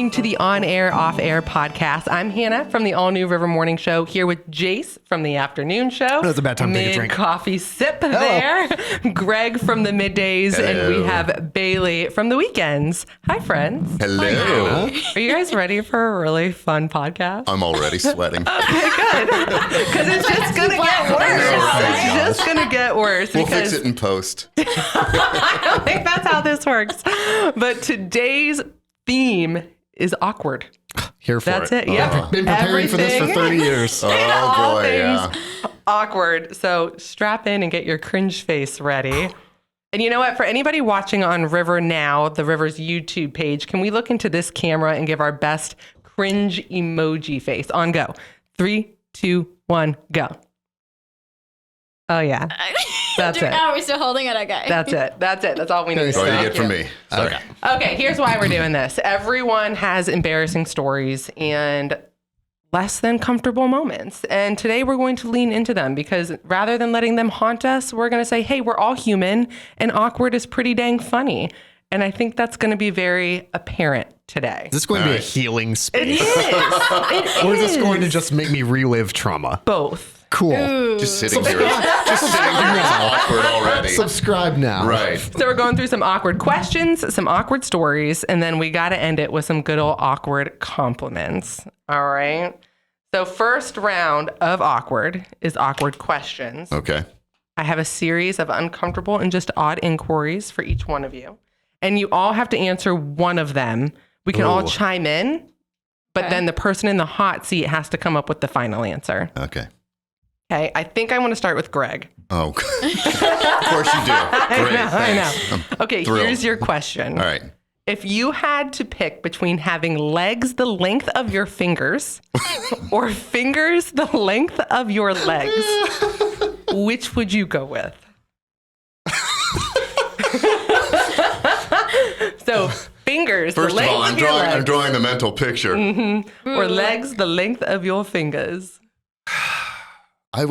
listening to the On Air, Off Air podcast. I'm Hannah from the all new River Morning Show, here with Jace from the afternoon show. That's a bad time to take a drink. Coffee sip there. Greg from the middays. Hello. And we have Bailey from the weekends. Hi, friends. Hello. Are you guys ready for a really fun podcast? I'm already sweating. Okay, good. Because it's just going to get worse. It's just going to get worse. We'll fix it in post. I don't think that's how this works. But today's theme is awkward. Here for That's it. it. Yeah. Been preparing for this for 30 years. Oh boy, yeah. Awkward. So strap in and get your cringe face ready. And you know what? For anybody watching on River Now, the River's YouTube page, can we look into this camera and give our best cringe emoji face? On go. 3, 2, 1, go. Oh, yeah. That's it. Are we still holding it? Okay. That's it. That's all we need. That's all you Thank get from me. Sorry. Okay, here's why we're doing this. Everyone has embarrassing stories and less than comfortable moments. And today we're going to lean into them because rather than letting them haunt us, we're going to say, hey, we're all human and awkward is pretty dang funny. And I think that's going to be very apparent today. Is this going to be a healing It space? is. It Or is this is. going to just make me relive trauma? Both. Cool. Just sitting here. Just sitting here is awkward already. Subscribe now. Right. So we're going through some awkward questions, some awkward stories, and then we got to end it with some good old awkward compliments. All right. So first round of awkward is awkward questions. Okay. I have a series of uncomfortable and just odd inquiries for each one of you. And you all have to answer one of them. We can all Ooh. chime in, but then the person in the hot seat has to come up with the final answer. Okay. Okay. I think I want to start with Greg. Oh, of course you do. Great. I know. Thanks. Okay, thrilled. here's your question. All right. If you had to pick between having legs the length of your fingers or fingers the length of your legs, which would you go with? So fingers First the of length all, of your legs, I'm drawing the mental picture. or legs the length of your fingers. I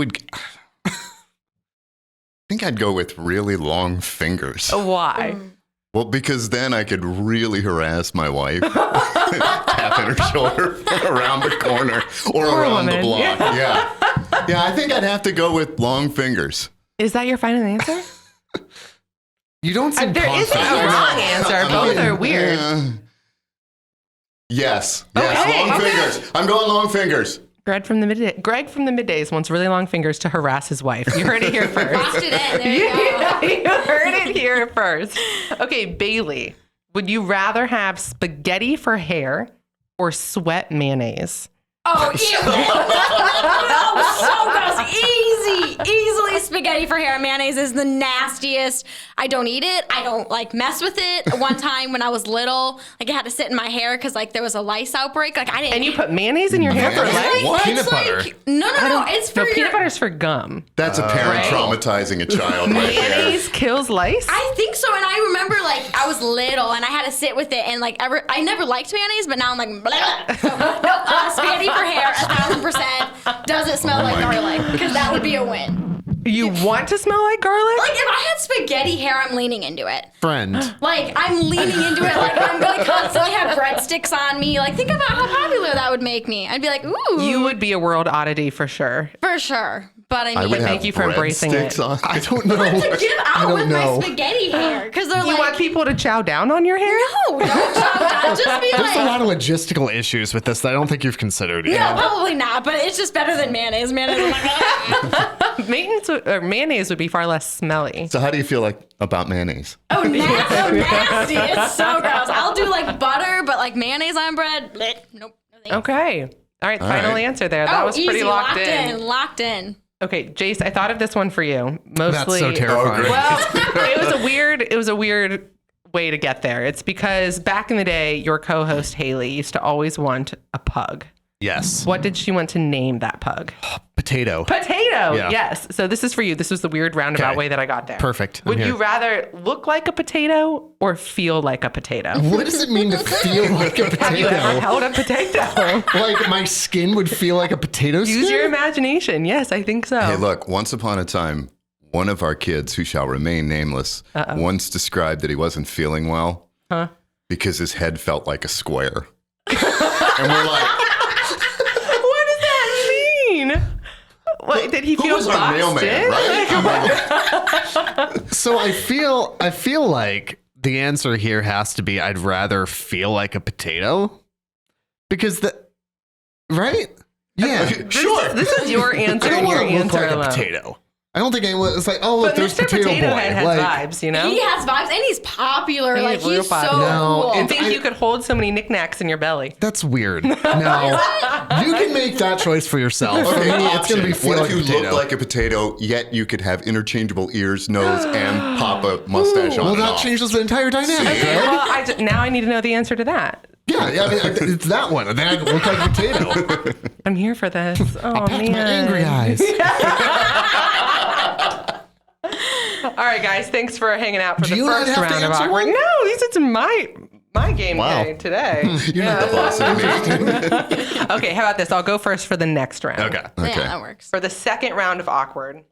think I'd go with really long fingers. Why? Well, because then I could really harass my wife, tapping her shoulder from around the corner or Poor around the woman. block. Yeah. Yeah, I think I'd have to go with long fingers. Is that your final answer? You don't seem There isn't a confident. wrong answer. Both are weird. Yes. Okay. Long fingers. I'm going long fingers. Greg from the middays wants really long fingers to harass his wife. You heard it here first. Locked it in. There you go. You heard it here first. Okay, Bailey, would you rather have spaghetti for hair or sweat mayonnaise? Oh, ew. No, so gross. Easily spaghetti for hair. Mayonnaise is the nastiest. I don't eat it. I don't mess with it. One time when I was little, I had to sit in my hair because there was a lice outbreak. I didn't. And you put mayonnaise in your hair for legs? What? Peanut butter. No. It's for No, your. peanut butter's for gum. That's a parent Right. traumatizing a child right there. Mayonnaise kills lice? I think so, and I remember I was little and I had to sit with it, and I never liked mayonnaise, but now I'm like, blah. So, no, spaghetti for hair, 1,000%. Does it smell like garlic? Because that would be a win. You want to smell like garlic? If I had spaghetti hair, I'm leaning into it. Friend. I'm leaning into it. I'm going to constantly have breadsticks on me. Think about how popular that would make me. I'd be like, ooh. You would be a world oddity for sure. For sure. But I I mean, would thank have you for embracing it. breadsticks on. I don't know. to give I out don't with know. my spaghetti hair. Because they're You want people to chow down on your hair? no, don't chow down. Just be There's a lot of logistical issues with this that I don't think you've considered yet. no, probably not. But it's just better than mayonnaise. Mayonnaise, Mayonnaise would be far less smelly. So how do you feel about mayonnaise? oh, nasty. It's so gross. I'll do butter, but mayonnaise on bread, bleh. Nope. No thanks. Okay. All right, final right. answer there. That was pretty easy, locked in. Locked in. Okay, Jace, I thought of this one for you. Mostly, That's so terrifying. great. well, it was a weird way to get there. It's because back in the day, your co-host Haley used to always want a pug. Yes. What did she want to name that pug? Potato. Potato. Yeah. Yes. So this is for you. This was the weird roundabout Okay. way that I got there. Perfect. I'm Would here. you rather look like a potato or feel like a potato? What does it mean to feel like a Have you ever potato? held a potato? My skin would feel like a potato skin? Use your imagination. Yes, I think so. Hey, look, once upon a time, one of our kids, who shall remain nameless, once described that he wasn't feeling well because his head felt like a square. And we're like, What does that mean? What, did he who feel was our boxed mailman, in? right? So I feel like the answer here has to be I'd rather feel like a potato because right? Yeah, Sure. This is your answer. I don't and your want to look answer like alone. a potato. I don't think anyone. It's like, oh look, But there's Mr. potato Potato boy. Head has Like, vibes, you know? He has vibes, and he's popular. He's Like, real he's so popular. No, cool. And think you could hold so many knickknacks in your belly. that's weird. No, you can make that choice for yourself. For Okay, me, it's gonna be feel what like if a you potato. look like a potato, yet you could have interchangeable ears, nose, and pop a mustache on well, and that off? changes the entire dynamic. Okay, Right? well, now I need to know the answer to that. Yeah, I mean, it's that one. Then I look like a potato. I'm here for this. Oh, Back to man. my angry eyes. All right, guys. Thanks for hanging out for Do the you not first have to round of answer awkward. one? No, it's my game Wow. day today. You're not the boss of me. Okay, how about this? I'll go first for the next round. Okay. Okay. Yeah, that works. For the second round of awkward,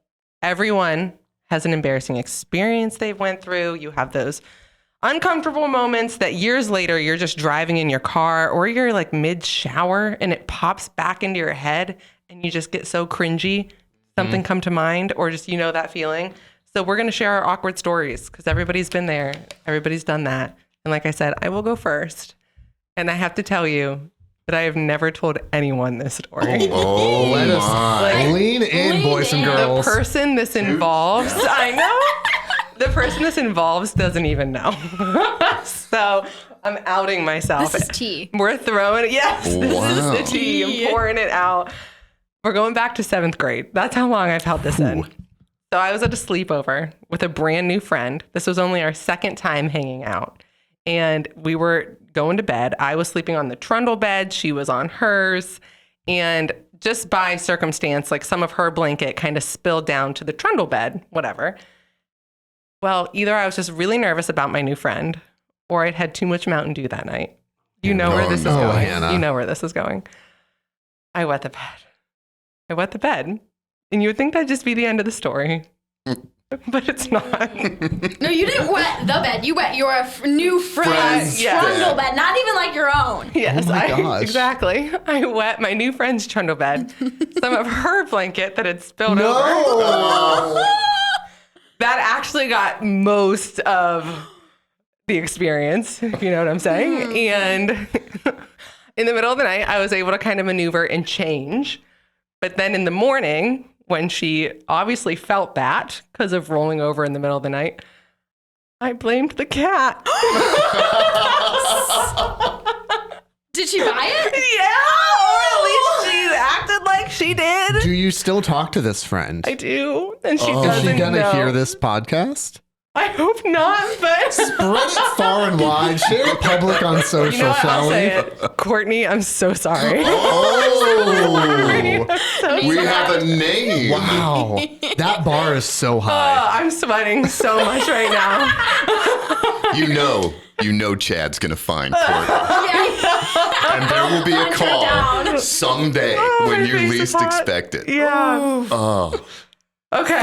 everyone has an embarrassing experience they've went through. You have those uncomfortable moments that years later you're just driving in your car or you're like mid shower and it pops back into your head and you just get so cringy. Something come to mind or just that feeling. So we're going to share our awkward stories because everybody's been there. Everybody's done that. And like I said, I will go first. And I have to tell you that I have never told anyone this story. Oh, Let us my. lean in, Lean boys and in. The girls. person this involves, I know. The person this involves doesn't even know. So I'm outing myself. This is tea. We're throwing it. Yes, this Wow. is the tea. I'm pouring it out. We're going back to 7th grade. That's how long I've held this in. So I was at a sleepover with a brand new friend. This was only our second time hanging out. And we were going to bed. I was sleeping on the trundle bed. She was on hers. And just by circumstance, like some of her blanket kind of spilled down to the trundle bed, whatever. Well, either I was just really nervous about my new friend or I'd had too much Mountain Dew that night. You know where this is no, going. Hannah. You know where this is going. I wet the bed. And you would think that'd just be the end of the story. But it's not. No, you didn't wet the bed. You wet your new friend's Friend's trundle bed. bed, not even like your own. Yes, Oh my gosh. exactly. I wet my new friend's trundle bed, some of her blanket that had spilled over. No. That actually got most of the experience, if you know what I'm saying. And in the middle of the night, I was able to kind of maneuver and change. But then in the morning, when she obviously felt that because of rolling over in the middle of the night, I blamed the cat. Did she buy it? Yeah, or at least she acted like she did. Do you still talk to this friend? I do, and she Is doesn't she gonna know. hear this podcast? I hope not, but Spread it far and wide. Share it public on social, you know what? shall I'll we? say it. Courtney, I'm so sorry. Oh, We have a name. wow. That bar is so high. I'm sweating so much right now. You know Chad's going to find Courtney. And there will be a Hunt her call down. someday My when you face is least hot. expect it. Yeah. Oh, Okay.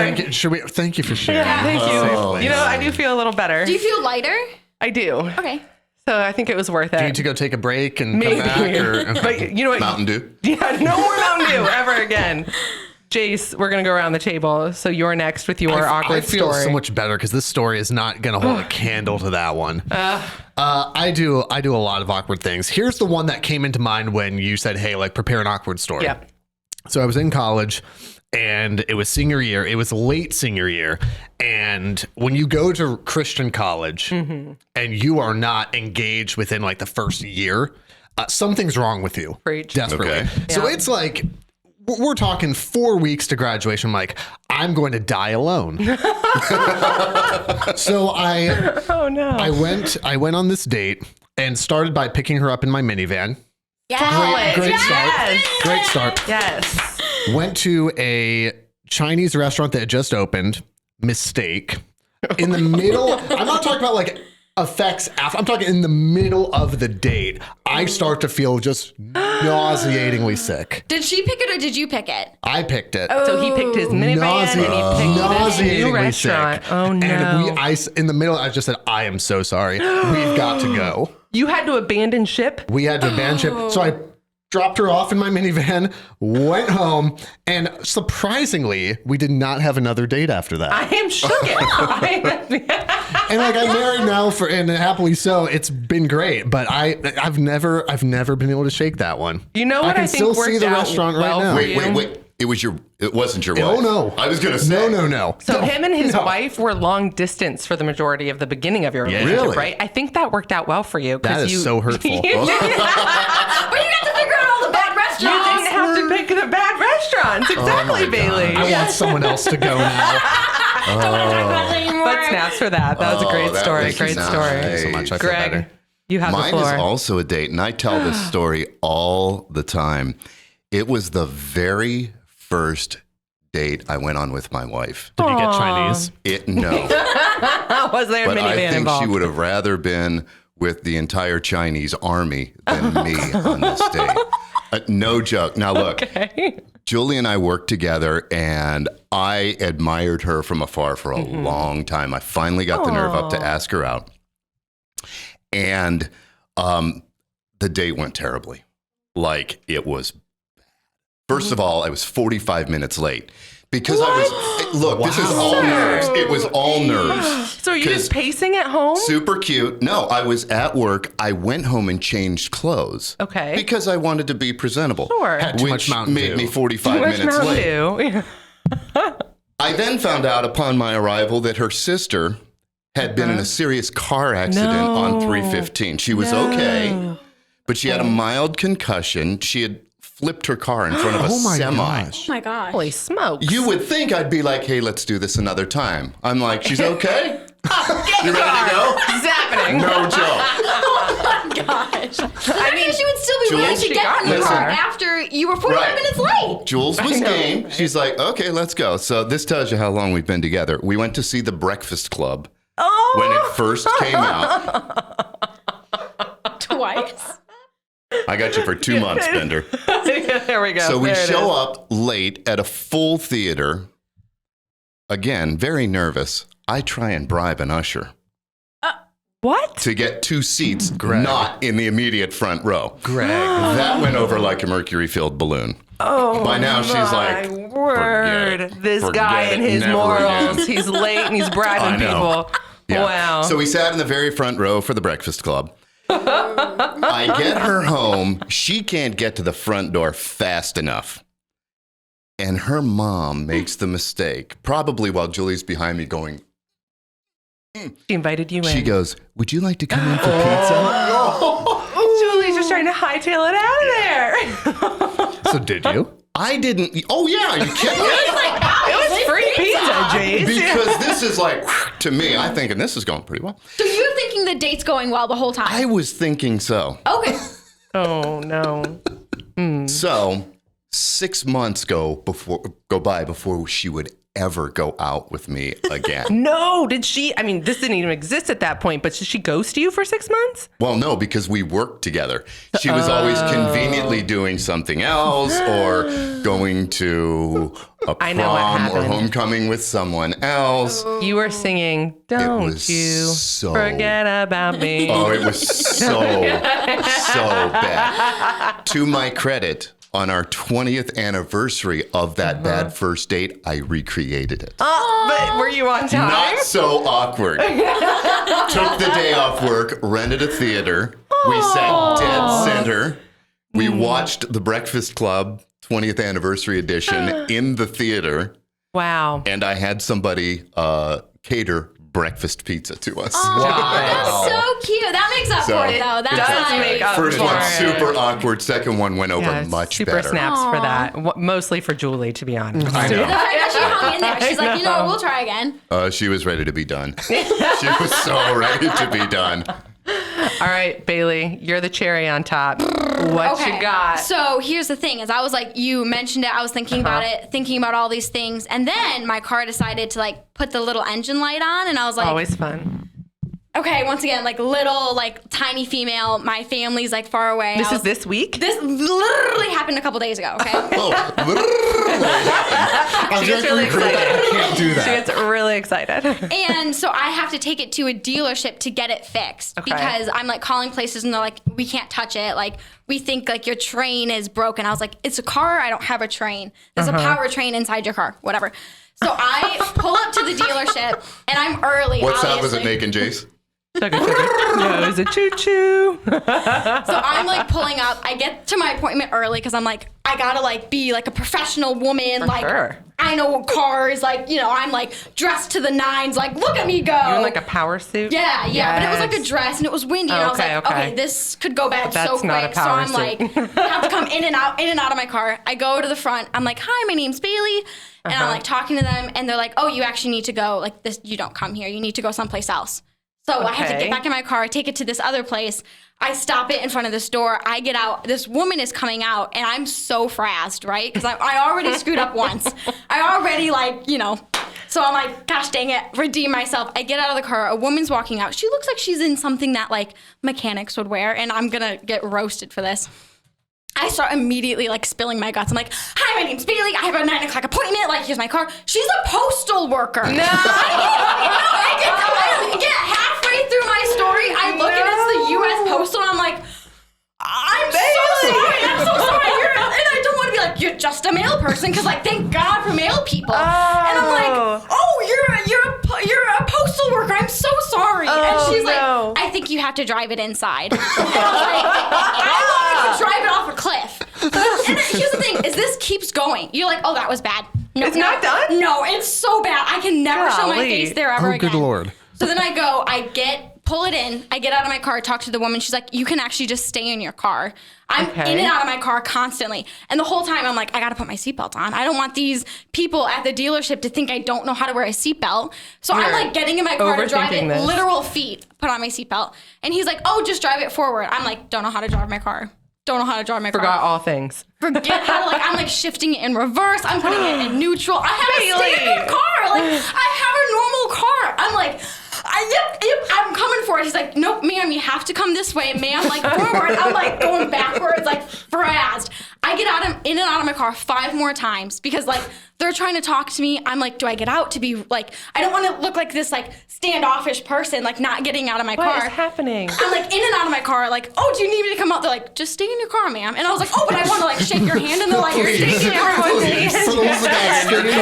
Thank you for sharing. Yeah, thank you. Oh, You know, I do feel a little better. Do you feel lighter? I do. Okay. So I think it was worth it. Do you need to go take a break and Maybe. come back? Or, But you know what? Mountain Dew. Yeah, no more Mountain Dew ever again. Jace, we're going to go around the table. So you're next with your awkward I feel story. so much better because this story is not going to hold a candle to that one. I do a lot of awkward things. Here's the one that came into mind when you said, hey, like prepare an awkward story. Yep. So I was in college and it was senior year. It was late senior year. And when you go to Christian college and you are not engaged within like the first year, something's wrong with you. Preach. Desperately. Okay. So Yeah. it's like, we're talking 4 weeks to graduation. I'm like, I'm going to die alone. So Oh, no. I went on this date and started by picking her up in my minivan. Yes. Great Yes. start. Great start. Yes. Went to a Chinese restaurant that had just opened. Mistake. In the middle, I'm not talking about like effects after. I'm talking in the middle of the date. I start to feel just nauseatingly sick. Did she pick it or did you pick it? I picked it. So he picked his minivan and he picked this new Nauseatingly sick. restaurant. Oh, no. And in the middle, I just said, I am so sorry. We've got to go. You had to abandon ship? We had to abandon ship. So I dropped her off in my minivan, went home, and surprisingly, we did not have another date after that. I am shook. And like I'm married now and happily so. It's been great, but I've never been able to shake that one. You know what I can I think still worked see the out restaurant well right now. for Wait. It wasn't your wife. Oh no! I was gonna say. No. So him and his wife were long distance for the majority of the beginning of your relationship, Really? right? I think that worked out well for you. That is so hurtful. But you got to figure out all the bad You restaurants. didn't have to pick the bad restaurants. Exactly, Bailey. I want someone else to go now. Don't want to talk about it anymore. But snaps for that. That was a great that story. makes Great it story. nice. Thanks so much. I feel Greg, better. you have Mine the is floor. also a date, and I tell this story all the time. It was the very first date I went on with my wife. Did you get Chinese? No. Was there a But I minivan think involved? she would have rather been with the entire Chinese army than me on this date. No joke. Now look, Okay. Julie and I worked together, and I admired her from afar for a long time. I finally got the nerve up to ask her out. And the date went terribly. Like, it was bad. First of all, I was 45 minutes late. Because this is all nerves. It was all nerves. So are you just pacing at home? Super cute. No, I was at work. I went home and changed clothes. Okay. Because I wanted to be presentable. Sure. Had too much Which Mountain made Dew. me 45 Too much minutes Mountain late. Dew. I then found out upon my arrival that her sister had been in a serious car accident on 315. She was okay, but she had a mild concussion. She had flipped her car in front of a semi. gosh. Oh my gosh. Holy smokes. You would think I'd be like, hey, let's do this another time. I'm like, she's okay? You ready to go? What's happening? No joke. Gosh. I mean, she would still be willing to she get got in the in the car car. after you were 45 Right. minutes late. Jules was know, game. She's like, okay, let's go. So this tells you how long we've been together. We went to see The Breakfast Club when it first came out. Twice. I got you for 2 months, Bender. There we go. So we There it show is. up late at a full theater. Again, very nervous. I try and bribe an usher What? to get 2 seats, not in the immediate front row. Greg. That went over like a mercury-filled balloon. Oh, By now, she's like, my word. "Forget it. This Forget guy it. and his Never morals. again." He's late and he's bribing I know. people. Yeah. Wow. So we sat in the very front row for the Breakfast Club. I get her home. She can't get to the front door fast enough. And her mom makes the mistake, probably while Julie's behind me going, she invited you in. she goes, would you like to come in for pizza? Julie's just trying to hightail it out of there. So did you? I didn't. Oh, yeah. Are you kidding me? It was free pizza, Jace. Because this is like, to me, I'm thinking this is going pretty well. So you're thinking the date's going well the whole time? I was thinking so. Okay. Oh, no. So 6 months go by before she would ever go out with me again. No, did she? I mean, this didn't even exist at that point, but did she ghost you for 6 months? Well, no, because we worked together. She was always conveniently doing something else or going to a I know what prom or happened. homecoming with someone else. You were singing, don't was you so- forget about me. Oh, it was so bad. To my credit, on our 20th anniversary of that bad first date, I recreated it. But were you on time? Not so awkward. Took the day off work, rented a theater. We sat dead center. We watched The Breakfast Club 20th anniversary edition in the theater, Wow. and I had somebody cater breakfast pizza to us. That's so cute. That makes up So- for it, though. That's Does like, make up First for one it. super awkward. Second one went over Yeah, much super better. snaps for that. Mostly for Julie, to be honest. I The know. fact that she hung in there. She's like, you know what? We'll try again. She was ready to be done. She was so ready to be done. All right, Bailey, you're the cherry on top. What you got? So here's the thing: is I was like, you mentioned it. I was thinking about it, thinking about all these things, and then my car decided to like put the little engine light on, and I was like, Always fun. okay, once again, like little, like tiny female. My family's like far away. This is this week? This literally happened a couple days ago, okay? She gets really excited. I can't do She that. gets really excited. And so I have to take it to a dealership to get it fixed because I'm like calling places and they're like, we can't touch it. Like, we think like your train is broken. I was like, it's a car. I don't have a train. There's a power train inside your car, whatever. So I pull up to the dealership and I'm early. What sound was obviously. it making, Jace? Chugga, chugga. No, it's a choo-choo. So I'm like pulling up. I get to my appointment early because I'm like, I gotta like be like a professional woman. For like sure. I know cars. Like, you know, I'm like dressed to the nines. Like, look at me go. You're in like a power suit? Yeah. But it was like a Yes. dress and it was windy. And I was Okay, like, okay. okay, this could go bad But so that's not a quick. So power I'm suit. like, I have to come in and out of my car. I go to the front. I'm like, hi, my name's Bailey. And I'm like talking to them and they're like, oh, you actually need to go. Like this, you don't come here. You need to go someplace else. So I have to Okay. get back in my car, I take it to this other place. I stop it in front of this door. I get out. This woman is coming out, and I'm so frazzed, right? Because I already screwed up once. I already, like, you know. So I'm like, gosh dang it, redeem myself. I get out of the car. A woman's walking out. She looks like she's in something that, like, mechanics would wear, and I'm going to get roasted for this. I start immediately like spilling my guts. I'm like, hi, my name's Bailey. I have a 9 o'clock appointment. Like, here's my car. She's a postal worker. No. I get halfway through my story. I look and it's the U.S. Postal. And I'm like, I'm so sorry. I'm so sorry. And I don't want to be like, you're just a mail person because like, thank God for mail people. And I'm like, oh, you're a postal worker. I'm so sorry. And she's no. like, I think you have to drive it inside. And I was like, I want to drive it off a cliff. And here's the thing: is this keeps going. You're like, oh, that was bad. No, It's not done? No, it's so bad. I can never show my Golly. face there ever Oh, again. good Lord. So then I go, pull it in. I get out of my car, talk to the woman. She's like, you can actually just stay in your car. I'm Okay. in and out of my car constantly. And the whole time I'm like, I got to put my seatbelt on. I don't want these people at the dealership to think I don't know how to wear a seatbelt. So I'm like getting in my car to drive it overthinking this. literal feet, put on my seatbelt. And he's like, oh, just drive it forward. I'm like, don't know how to drive my car. Don't know how to drive my Forgot car. all things. Forget how to, like, I'm like shifting it in reverse. I'm putting it in neutral. I have Bailey. a standard car. Like, I have a normal car. I'm like, yep, I'm coming for it. He's like, nope, ma'am, you have to come this way, ma'am. Like, forward. I'm like going backwards, like frazzed. I get in and out of my car 5 more times because like they're trying to talk to me. I'm like, do I get out to be like, I don't want to look like this like standoffish person, like not getting out of my What car. is happening? I'm like in and out of my car, like, oh, do you need me to come out? They're like, just stay in your car, ma'am. And I was like, oh, but I want to like shake your hand. And they're like, you're shaking your hand.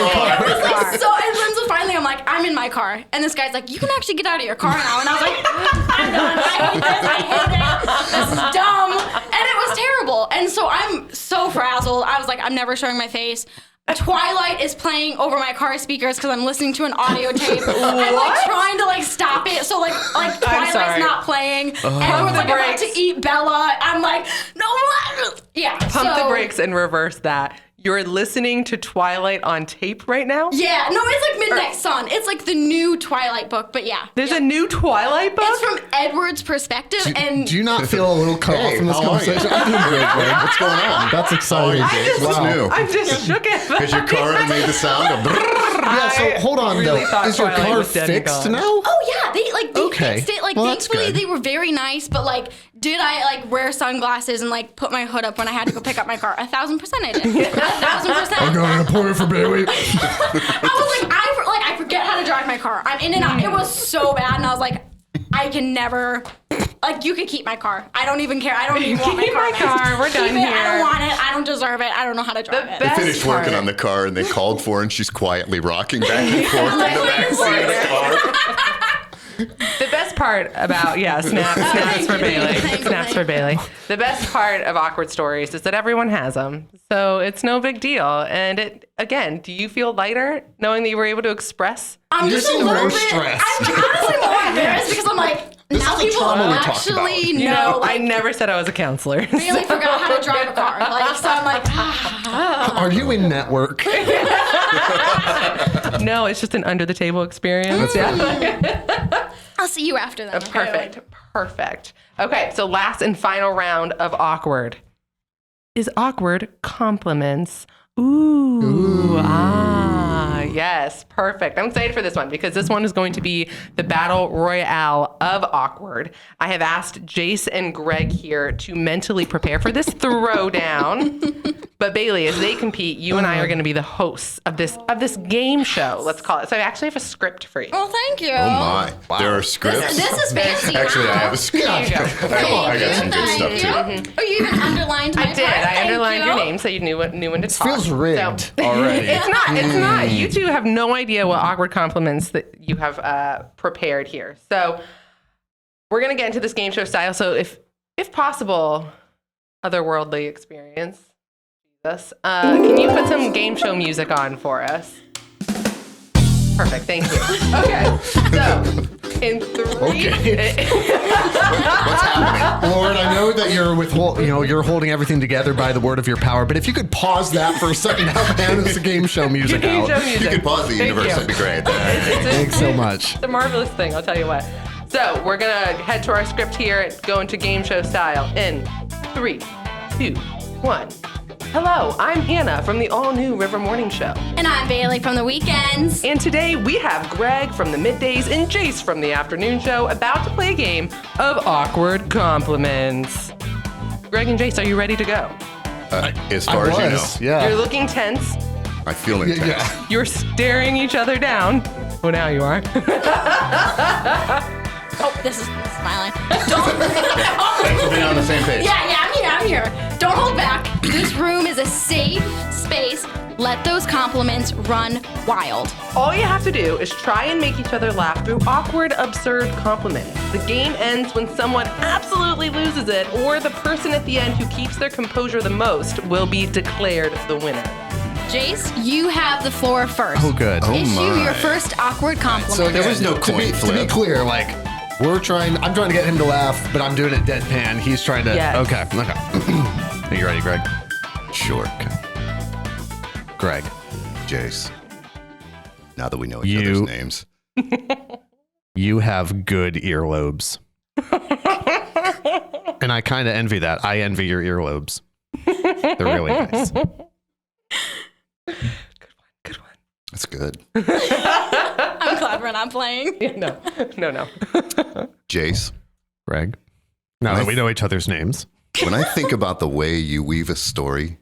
And then so finally I'm like, I'm in my car. And this guy's like, you can actually get out of your car now. And I was like, I'm done. I hate it. This is dumb. And it was terrible. And so I'm so frazzled. I was like, I'm never showing my face. Twilight is playing over my car speakers because I'm listening to an audio tape. I'm like trying to like stop it. So like Twilight's sorry. not playing. Everyone's like about to eat Bella. I'm like, no. Yeah. Pump the brakes and reverse that. You're listening to Twilight on tape right now? Yeah, no, it's like Midnight Sun. It's like the new Twilight book, but yeah. There's a new Twilight book? It's from Edward's perspective, and Do you not feel a little cut off from this how are you? conversation? I'm doing great, Greg. What's going on? That's exciting. What's new? I'm just shook at Because your car made the sound of Yeah, so hold on really though. thought Is your Twilight car was dead and fixed gone. now? oh yeah, they Okay. fixed it. Like Well, that's thankfully good. they were very nice, but like, did I like wear sunglasses and like put my hood up when I had to go pick up my car? 1,000% I did. 1,000%. Got an appointment for Bailey. I was like, I forget how to drive my car. I'm in and out. It was so bad, and I was like, I can never. Like, you could keep my car. I don't even care. I don't even want my Keep car. my back. car. We're done Keep it. I here. don't want it. I don't deserve it. I don't know how to drive it. best finished working part- on the car and they called for her and she's quietly rocking back and forth in the back seat of the car. The best part about, snaps for Bailey. Thank you. Snaps for Bailey. The best part of awkward stories is that everyone has them. So it's no big deal. And again, do you feel lighter knowing that you were able to express? I'm You just a seem little more bit. stressed. I'm honestly more embarrassed because I'm like, This now is the people trauma we talked about. actually You know. know, I Like, never said I was a counselor. Bailey forgot how to drive a car. Like, so I'm like, Are you in network? No, it's just an under the table experience. I'll see you after then. okay? Perfect. Okay, so last and final round of awkward. Is awkward compliments Ooh. Yes, perfect. I'm excited for this one because this one is going to be the battle royale of awkward. I have asked Jace and Greg here to mentally prepare for this throwdown. But Bailey, as they compete, you and I are going to be the hosts of this game show, let's call it. So I actually have a script for you. Well, thank you. Oh my. Wow. There are scripts. This is fancy. Actually, I wow. have a script. There you go. I got some good stuff too. Oh, you even underlined my I did. part. I Thank underlined you. your name so you knew when to talk. Feels rigged So- already. It's not. It's not. You two have no idea what awkward compliments that you have prepared here. So we're gonna get into this game show style. So if possible, otherworldly experience. Jesus, can you put some game show music on for us? Perfect. Thank you. Okay. So in 3. Okay. Lord, I know that you're holding everything together by the word of your power, but if you could pause that for a second, how is the game show music Game out? show If music. you could pause the Thank universe, you. that'd be great. Thanks so much. It's a marvelous thing, I'll tell you what. So we're gonna head to our script here, go into game show style in 3, 2, 1. Hello, I'm Hannah from the all-new River Morning Show. And I'm Bailey from the weekends. And today we have Greg from the middays and Jace from the afternoon show about to play a game of awkward compliments. Greg and Jace, are you ready to go? As far as you know, Yeah. You're looking tense. I feel intense. Yeah. You're staring each other down. Oh, now you are. Oh, this is smiling. Thanks for being on the same page. Yeah, I'm here. Don't hold back. This room is a safe space. Let those compliments run wild. All you have to do is try and make each other laugh through awkward, absurd compliments. The game ends when someone absolutely loses it, or the person at the end who keeps their composure the most will be declared the winner. Jace, you have the floor first. Oh, good. Oh Issue my. your first awkward compliment. So There was no to coin be flip. clear, like I'm trying to get him to laugh, but I'm doing it deadpan. He's trying to. Yes. Okay. Are you ready, Greg? Sure. Greg, Jace. Now that we know each other's names. you have good earlobes, and I kind of envy that. I envy your earlobes. They're really nice. Good one. That's good. I'm glad we're not playing. No. Jace, Greg, now that we know each other's names. when I think about the way you weave a story,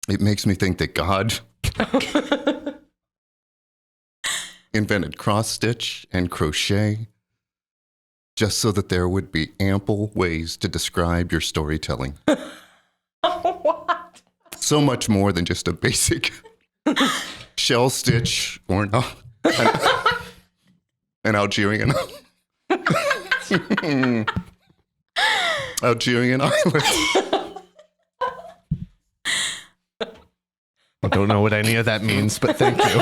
it makes me think that God invented cross stitch and crochet just so that there would be ample ways to describe your storytelling. What? So much more than just a basic shell stitch or an Algerian Algerian island. I don't know what any of that means, but thank you.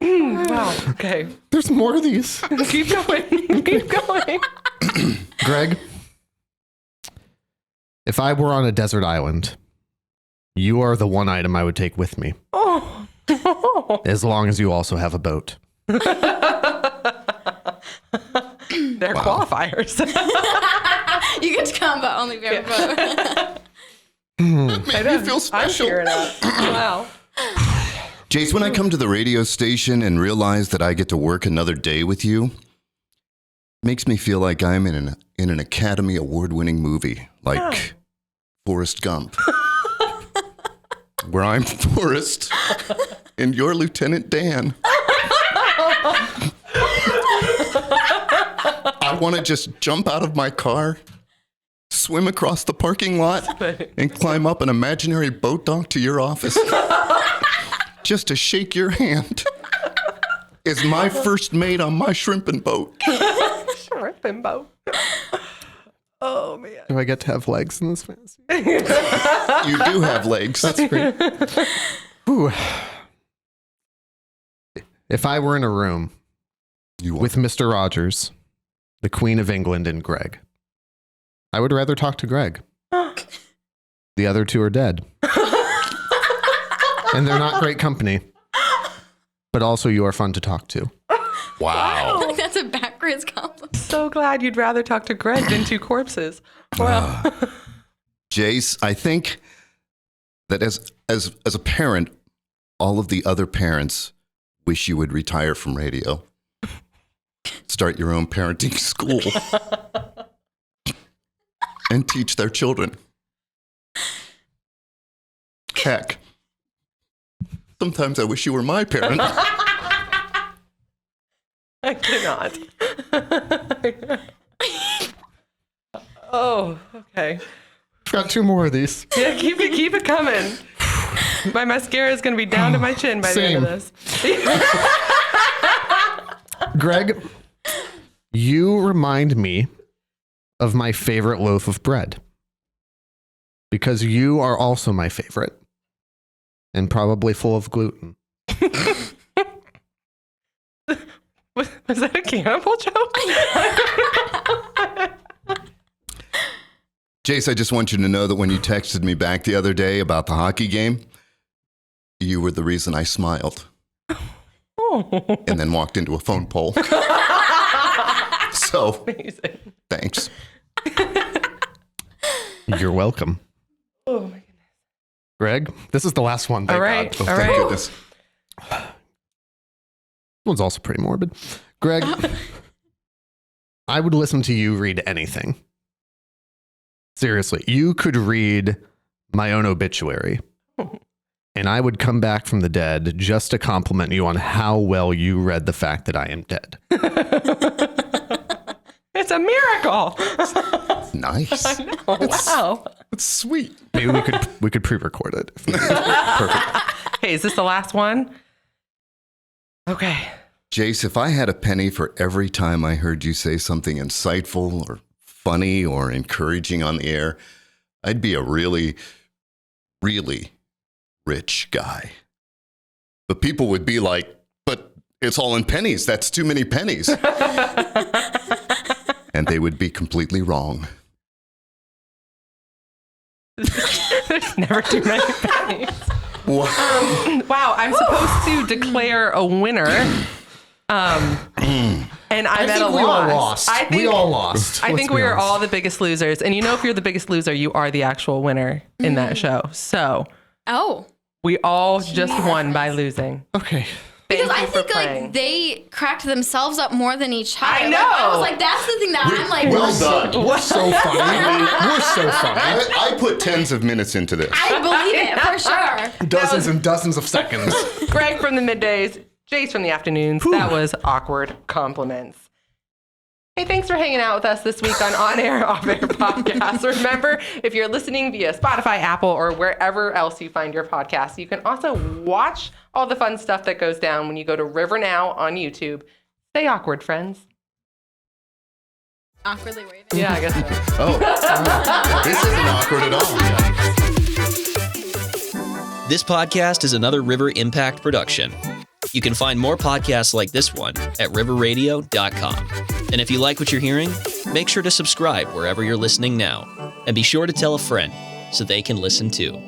Wow. Okay. There's more of these. Keep going. Keep going. Greg, if I were on a desert island, you are the one item I would take with me, Oh. as long as you also have a boat. They're qualifiers. You get to come, but only if you have a vote. Made me feel I'm special. tearing up. Wow. Jace, when I come to the radio station and realize that I get to work another day with you, makes me feel like I'm in an Academy Award-winning movie, like Forrest Gump, where I'm Forrest and you're Lieutenant Dan. I want to just jump out of my car, swim across the parking lot, and climb up an imaginary boat dock to your office just to shake your hand as my first mate on my shrimping boat. Shrimp and boat. Oh, man. Do I get to have legs in this fantasy? You do have legs. That's great. Ooh. If I were in a room You with Mr. Rogers, the Queen of England, and Greg, I would rather talk to Greg. The other two are dead. And they're not great company. But also you are fun to talk to. Wow. I think that's a backwards compliment. So glad you'd rather talk to Greg than two corpses. Well, Jace, I think that as a parent, all of the other parents wish you would retire from radio. Start your own parenting school. And teach their children. Heck, sometimes I wish you were my parent. I cannot. Oh, okay. Got 2 more of these. Yeah, keep it coming. My mascara is going to be down to my chin by the end of this. Greg, you remind me of my favorite loaf of bread. Because you are also my favorite. And probably full of gluten. Was that a cannibal joke? Jace, I just want you to know that when you texted me back the other day about the hockey game, you were the reason I smiled. Oh. And then walked into a phone pole. So, Amazing. thanks. You're welcome. Oh my goodness. Greg, this is the last one. Thank All right. God. All Thank right. goodness. This one's also pretty morbid. Greg, I would listen to you read anything. Seriously, you could read my own obituary. And I would come back from the dead just to compliment you on how well you read the fact that I am dead. It's a miracle. Nice. I know. Wow. That's sweet. Maybe we could pre-record it. Perfect. Hey, is this the last one? Okay. Jace, if I had a penny for every time I heard you say something insightful or funny or encouraging on the air, I'd be a really, really rich guy. But people would be like, but it's all in pennies. That's too many pennies. And they would be completely wrong. There's never too many pennies. Wow. Wow, I'm supposed to declare a winner. And I'm at a think we all lost. We all lost. I Let's think be we are honest. all the biggest losers. And you know, if you're the biggest loser, you are the actual winner in that show. So Oh. we all just won by losing. Okay. Because Thank I you for think playing. like they cracked themselves up more than each other. I Like, I know. was like, that's the thing that I'm like, Well done. We're so funny. We're so funny. I put tens of minutes into this. I believe it for sure. Dozens and dozens of seconds. Greg from the middays, Jace from the afternoons. That was awkward compliments. Hey, thanks for hanging out with us this week on Air, Off Air Podcast. Remember, if you're listening via Spotify, Apple, or wherever else you find your podcasts, you can also watch all the fun stuff that goes down when you go to River Now on YouTube. Stay awkward, friends. Awkwardly waving. Yeah, I guess so. Oh, this isn't awkward at all. This podcast is another River Impact production. You can find more podcasts like this one at riverradio.com. And if you like what you're hearing, make sure to subscribe wherever you're listening now. And be sure to tell a friend so they can listen too.